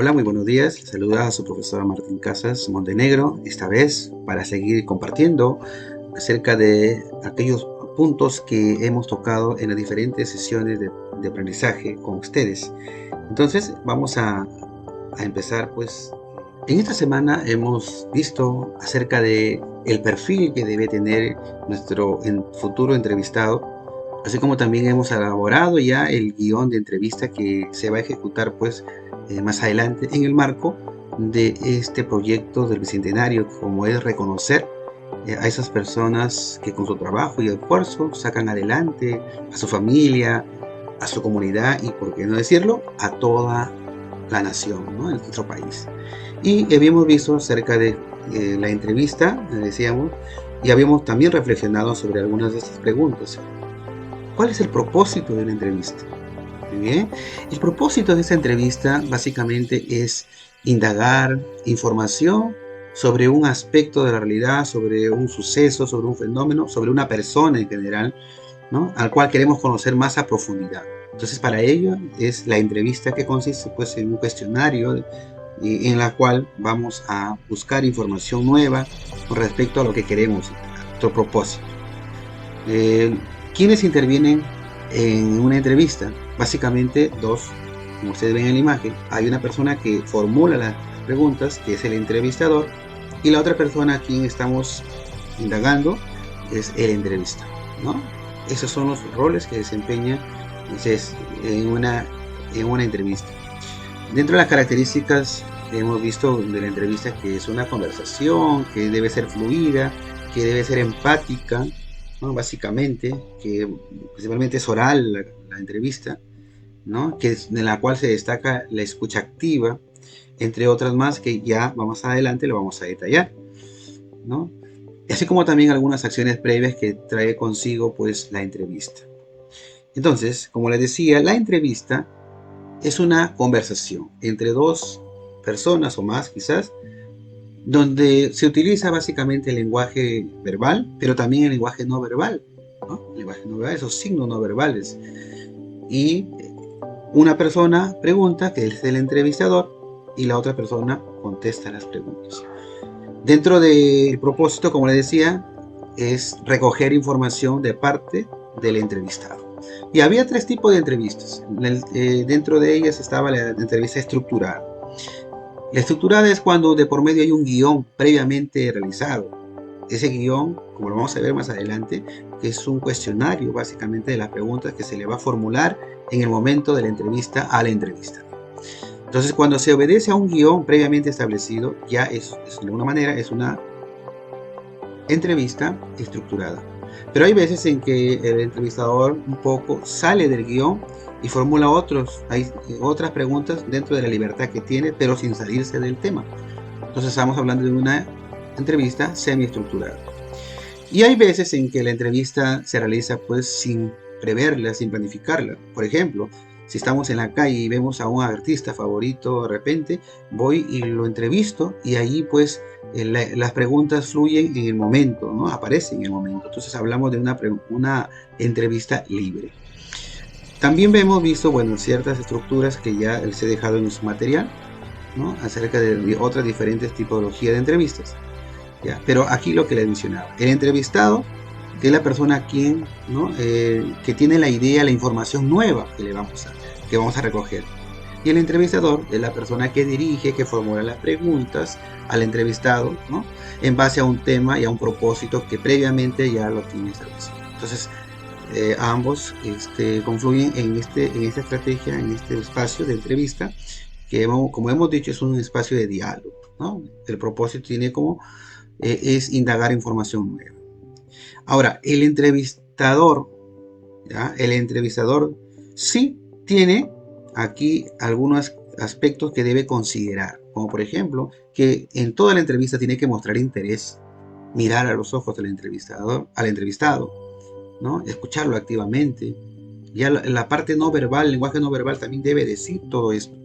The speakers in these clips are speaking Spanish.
Hola, muy buenos días. Saluda a su profesora Martín Casas Montenegro, esta vez para seguir compartiendo acerca de aquellos puntos que hemos tocado en las diferentes sesiones de aprendizaje con ustedes. Entonces, vamos a empezar, pues. En esta semana hemos visto acerca de el perfil que debe tener nuestro futuro entrevistado, así como también hemos elaborado ya el guión de entrevista que se va a ejecutar pues más adelante en el marco de este proyecto del Bicentenario, como es reconocer a esas personas que con su trabajo y esfuerzo sacan adelante a su familia, a su comunidad y, por qué no decirlo, a toda la nación, ¿no? En nuestro país. Y habíamos visto acerca de la entrevista, decíamos, y habíamos también reflexionado sobre algunas de estas preguntas. ¿Cuál es el propósito de la entrevista? Muy bien. El propósito de esta entrevista básicamente es indagar información sobre un aspecto de la realidad, sobre un suceso, sobre un fenómeno, sobre una persona en general, ¿no? Al cual queremos conocer más a profundidad. Entonces, para ello es la entrevista, que consiste pues en un cuestionario en la cual vamos a buscar información nueva con respecto a lo que queremos, a nuestro propósito. Eh, ¿Quiénes intervienen en una entrevista? Básicamente dos, como ustedes ven en la imagen. Hay una persona que formula las preguntas, que es el entrevistador, y la otra persona a quien estamos indagando es el entrevistado, ¿no? Esos son los roles que desempeña, entonces, en una entrevista. Dentro de las características que hemos visto de la entrevista, que es una conversación, que debe ser fluida, que debe ser empática, ¿no? Básicamente, que principalmente es oral la entrevista, ¿no? En la cual se destaca la escucha activa, entre otras más que ya más adelante lo vamos a detallar, ¿no? Así como también algunas acciones previas que trae consigo pues la entrevista. Entonces, como les decía, la entrevista es una conversación entre dos personas o más quizás, donde se utiliza básicamente el lenguaje verbal, pero también el lenguaje no verbal, ¿no? El lenguaje no verbal, esos signos no verbales. Y una persona pregunta, que es el entrevistador, y la otra persona contesta las preguntas. Dentro del propósito, como les decía, es recoger información de parte del entrevistado. Y había tres tipos de entrevistas. Dentro de ellas estaba la entrevista estructurada. La estructurada es cuando de por medio hay un guión previamente realizado. Ese guión, como lo vamos a ver más adelante, que es un cuestionario básicamente de las preguntas que se le va a formular en el momento de la entrevista a la entrevista. Entonces, cuando se obedece a un guión previamente establecido, ya de alguna manera es una entrevista estructurada. Pero hay veces en que el entrevistador un poco sale del guión y formula otras preguntas dentro de la libertad que tiene, pero sin salirse del tema. Entonces estamos hablando de una entrevista semiestructurada. Y hay veces en que la entrevista se realiza pues sin preverla, sin planificarla. Por ejemplo, si estamos en la calle y vemos a un artista favorito, de repente voy y lo entrevisto y ahí pues las preguntas fluyen en el momento, ¿no? Aparecen en el momento. Entonces hablamos de una entrevista libre. También hemos visto, bueno, ciertas estructuras que ya les he dejado en su material, ¿no? Acerca de otras diferentes tipologías de entrevistas. ¿Ya? Pero aquí lo que les mencionaba, el entrevistado es la persona a quien, ¿no? Que tiene la idea, la información nueva que vamos a recoger. Y el entrevistador es la persona que dirige, que formula las preguntas al entrevistado, ¿no? En base a un tema y a un propósito que previamente ya lo tiene establecido. Entonces, ambos confluyen en esta estrategia, en este espacio de entrevista, que como hemos dicho es un espacio de diálogo, ¿no? El propósito tiene como es indagar información nueva. Ahora, el entrevistador sí tiene aquí algunos aspectos que debe considerar, como por ejemplo, que en toda la entrevista tiene que mostrar interés, mirar a los ojos al entrevistado, ¿no? Escucharlo activamente. Ya la parte no verbal, el lenguaje no verbal también debe decir todo esto,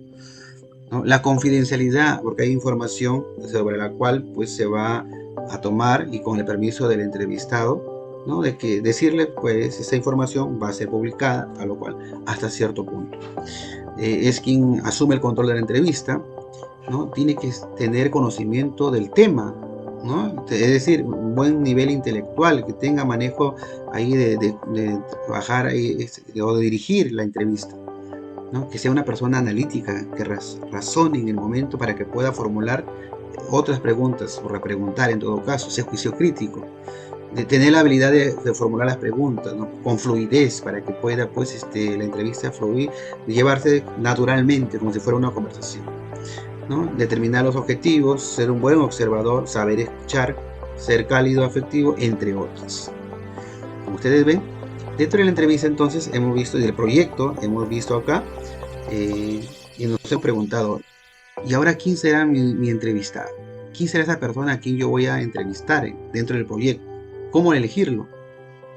¿no? La confidencialidad, porque hay información sobre la cual pues se va a tomar y con el permiso del entrevistado, ¿no? De que decirle pues esa información va a ser publicada, a lo cual hasta cierto punto. Es quien asume el control de la entrevista ¿no? Tiene que tener conocimiento del tema, ¿no? Es decir, un buen nivel intelectual, que tenga manejo ahí de trabajar ahí, o de dirigir la entrevista, ¿no? Que sea una persona analítica, que razone en el momento para que pueda formular otras preguntas o repreguntar en todo caso, sea juicio crítico, de tener la habilidad de formular las preguntas, ¿no? Con fluidez para que pueda pues la entrevista fluir, llevarse naturalmente como si fuera una conversación, ¿no? Determinar los objetivos, ser un buen observador, saber escuchar, ser cálido, afectivo, entre otros. Como ustedes ven, dentro de la entrevista entonces hemos visto del proyecto, hemos visto acá, y nos hemos preguntado, ¿y ahora quién será mi entrevistado? ¿Quién será esa persona a quien yo voy a entrevistar dentro del proyecto? ¿Cómo elegirlo?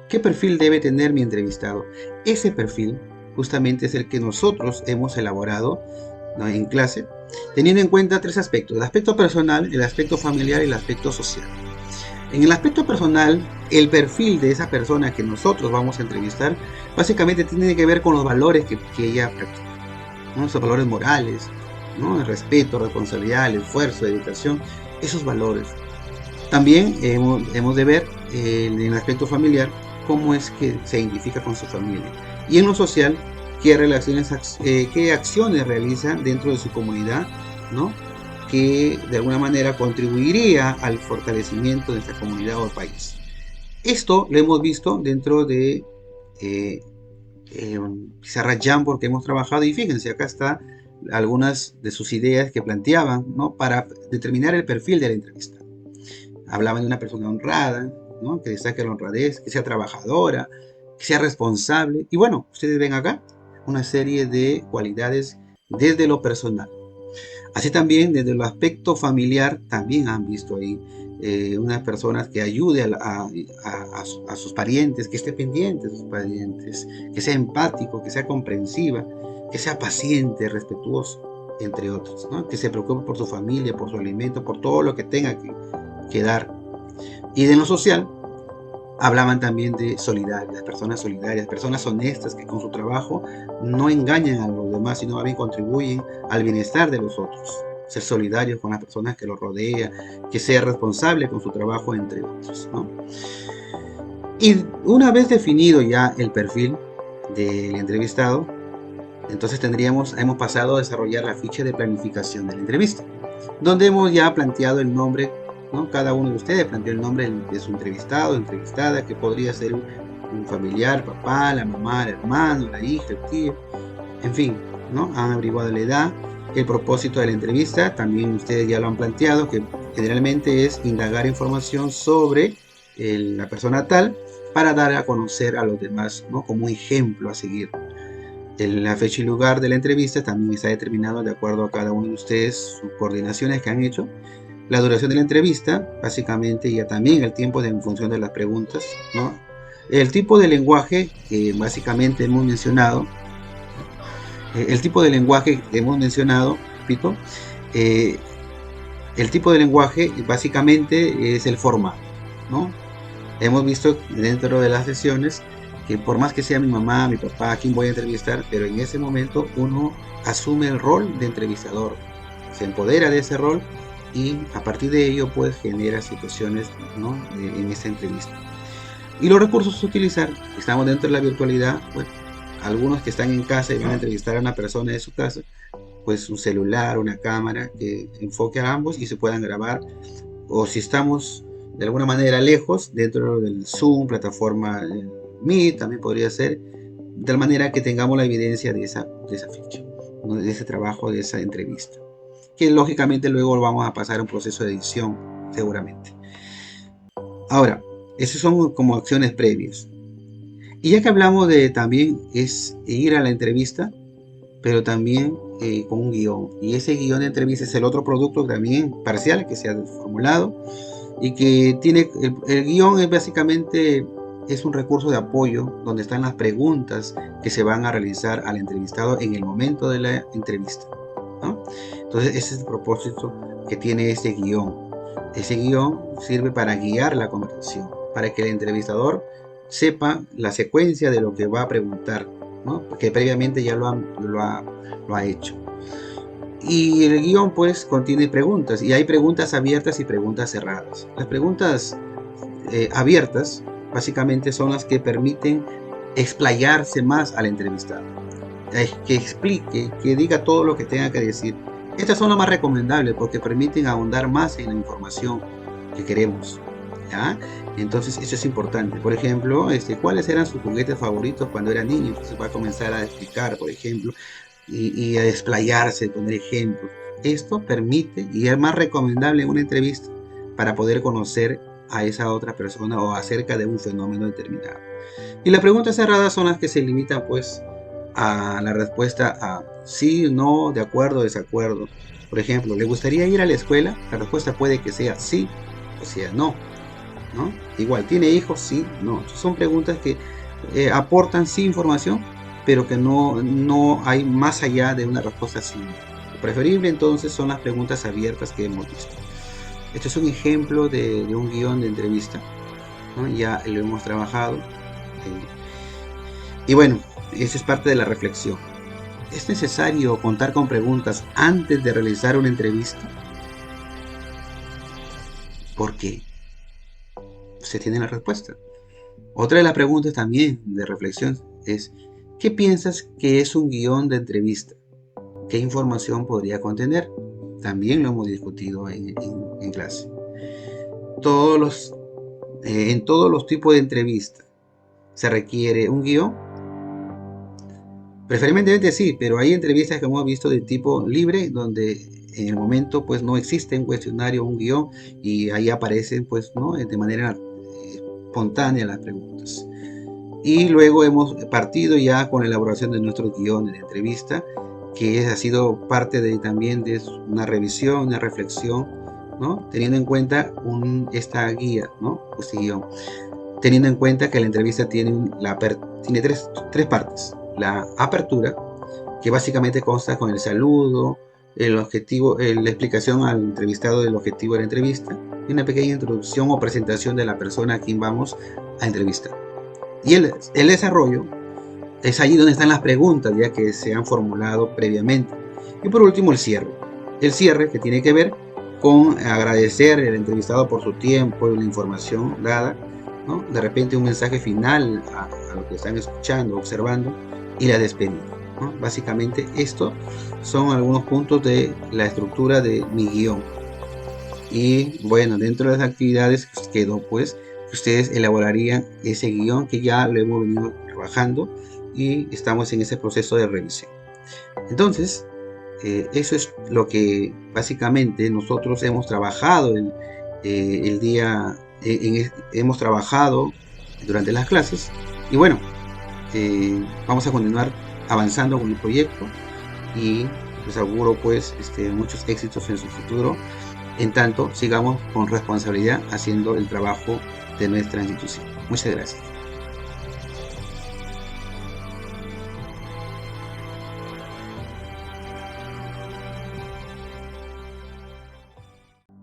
¿Qué perfil debe tener mi entrevistado? Ese perfil justamente es el que nosotros hemos elaborado, ¿no?, en clase, teniendo en cuenta tres aspectos: el aspecto personal, el aspecto familiar y el aspecto social. En el aspecto personal, el perfil de esa persona que nosotros vamos a entrevistar básicamente tiene que ver con los valores que ella practica, ¿no? Esos valores morales, ¿no? El respeto, responsabilidad, el esfuerzo, dedicación, esos valores. También hemos de ver en el aspecto familiar cómo es que se identifica con su familia. Y en lo social, qué acciones realiza dentro de su comunidad, ¿no? Que de alguna manera contribuiría al fortalecimiento de esta comunidad o país. Esto lo hemos visto dentro de eh, Pizarra Jamboard que hemos trabajado, y fíjense, acá está algunas de sus ideas que planteaban, ¿no?, para determinar el perfil de la entrevista. Hablaban de una persona honrada, ¿no?, que destaque la honradez, que sea trabajadora, que sea responsable. Y bueno, ustedes ven acá una serie de cualidades desde lo personal. Así también desde el aspecto familiar también han visto ahí unas personas que ayude a sus parientes, que esté pendiente de sus parientes, que sea empático, que sea comprensiva, que sea paciente, respetuoso, entre otros, ¿no? Que se preocupe por su familia, por su alimento, por todo lo que tenga que dar. Y de lo social, hablaban también de solidarias, personas honestas que con su trabajo no engañan a los demás, sino más bien contribuyen al bienestar de los otros. Ser solidarios con las personas que los rodean, que sea responsable con su trabajo, entre otros, ¿no? Y una vez definido ya el perfil del entrevistado, entonces hemos pasado a desarrollar la ficha de planificación de la entrevista, donde hemos ya planteado el nombre, ¿no? Cada uno de ustedes planteó el nombre de su entrevistado, entrevistada, que podría ser un familiar, papá, la mamá, el hermano, la hija, el tío, en fin, ¿no? Han averiguado la edad, el propósito de la entrevista, también ustedes ya lo han planteado, que generalmente es indagar información sobre la persona tal para dar a conocer a los demás, ¿no?, como un ejemplo a seguir. La fecha y lugar de la entrevista también está determinado de acuerdo a cada uno de ustedes, sus coordinaciones que han hecho. La duración de la entrevista, básicamente, ya también el tiempo en función de las preguntas, ¿no? El tipo de lenguaje que básicamente hemos mencionado, el tipo de lenguaje que hemos mencionado, repito, eh, el tipo de lenguaje básicamente es el formal, ¿no? Hemos visto dentro de las sesiones que por más que sea mi mamá, mi papá, a quien voy a entrevistar, pero en ese momento uno asume el rol de entrevistador, se empodera de ese rol y a partir de ello pues genera situaciones, ¿no?, en esta entrevista. Y los recursos a utilizar, estamos dentro de la virtualidad, bueno, algunos que están en casa y van a entrevistar a una persona de su casa, pues un celular, una cámara que enfoque a ambos y se puedan grabar, o si estamos de alguna manera lejos, dentro del Zoom, plataforma Meet, también podría ser, de tal manera que tengamos la evidencia de esa ficha, ¿no?, de ese trabajo, de esa entrevista, que lógicamente luego vamos a pasar a un proceso de edición, seguramente. Ahora, esas son como acciones previas. Y ya que hablamos de también es ir a la entrevista, pero también con un guión. Y ese guión de entrevista es el otro producto también parcial que se ha formulado y que tiene, el guión es básicamente es un recurso de apoyo donde están las preguntas que se van a realizar al entrevistado en el momento de la entrevista, ¿no? Entonces ese es el propósito que tiene este guión. Ese guión sirve para guiar la conversación, para que el entrevistador sepa la secuencia de lo que va a preguntar, ¿no?, porque previamente ya lo ha hecho. Y el guión pues contiene preguntas, y hay preguntas abiertas y preguntas cerradas. Las preguntas abiertas básicamente son las que permiten explayarse más al entrevistado, que explique, que diga todo lo que tenga que decir. Estas son las más recomendables porque permiten ahondar más en la información que queremos, ¿ya? Entonces eso es importante. Por ejemplo, ¿cuáles eran sus juguetes favoritos cuando era niño? Entonces va a comenzar a explicar, por ejemplo, y a desplayarse, poner ejemplos. Esto permite y es más recomendable en una entrevista para poder conocer a esa otra persona o acerca de un fenómeno determinado. Y las preguntas cerradas son las que se limitan pues a la respuesta a sí, no, de acuerdo, desacuerdo. Por ejemplo, ¿le gustaría ir a la escuela? La respuesta puede que sea sí o sea no, ¿no? Igual, ¿tiene hijos? Sí, no. Son preguntas que aportan sí información, pero que no hay más allá de una respuesta sí. Lo preferible entonces son las preguntas abiertas que hemos visto. Este es un ejemplo de un guión de entrevista, ¿no? Ya lo hemos trabajado. Y bueno, esa es parte de la reflexión. ¿Es necesario contar con preguntas antes de realizar una entrevista? ¿Por qué? Se tiene la respuesta. Otra de las preguntas también de reflexión es: ¿qué piensas que es un guión de entrevista? ¿Qué información podría contener? También lo hemos discutido en clase. En todos los tipos de entrevistas se requiere un guión. Preferiblemente sí, pero hay entrevistas que hemos visto de tipo libre, donde en el momento pues no existe un cuestionario, un guión, y ahí aparecen pues, ¿no?, de manera espontánea las preguntas. Y luego hemos partido ya con la elaboración de nuestros guiones de entrevista, que ha sido parte también de una revisión, una reflexión, ¿no?, teniendo en cuenta esta guía, ¿no?, este guión, teniendo en cuenta que la entrevista tiene tres partes. La apertura, que básicamente consta con el saludo, el objetivo, la explicación al entrevistado del objetivo de la entrevista, y una pequeña introducción o presentación de la persona a quien vamos a entrevistar. Y el desarrollo es allí donde están las preguntas ya que se han formulado previamente. Y por último, el cierre. El cierre que tiene que ver con agradecer al entrevistado por su tiempo y la información dada, ¿no? De repente un mensaje final a lo que están escuchando, observando, y la despedida, ¿no? Básicamente estos son algunos puntos de la estructura de mi guión. Y bueno, dentro de las actividades quedó pues que ustedes elaborarían ese guión que ya lo hemos venido trabajando y estamos en ese proceso de revisión. Entonces, eso es lo que básicamente nosotros hemos trabajado hemos trabajado durante las clases. Y bueno, vamos a continuar avanzando con el proyecto y les auguro pues muchos éxitos en su futuro, en tanto sigamos con responsabilidad haciendo el trabajo de nuestra institución. Muchas gracias.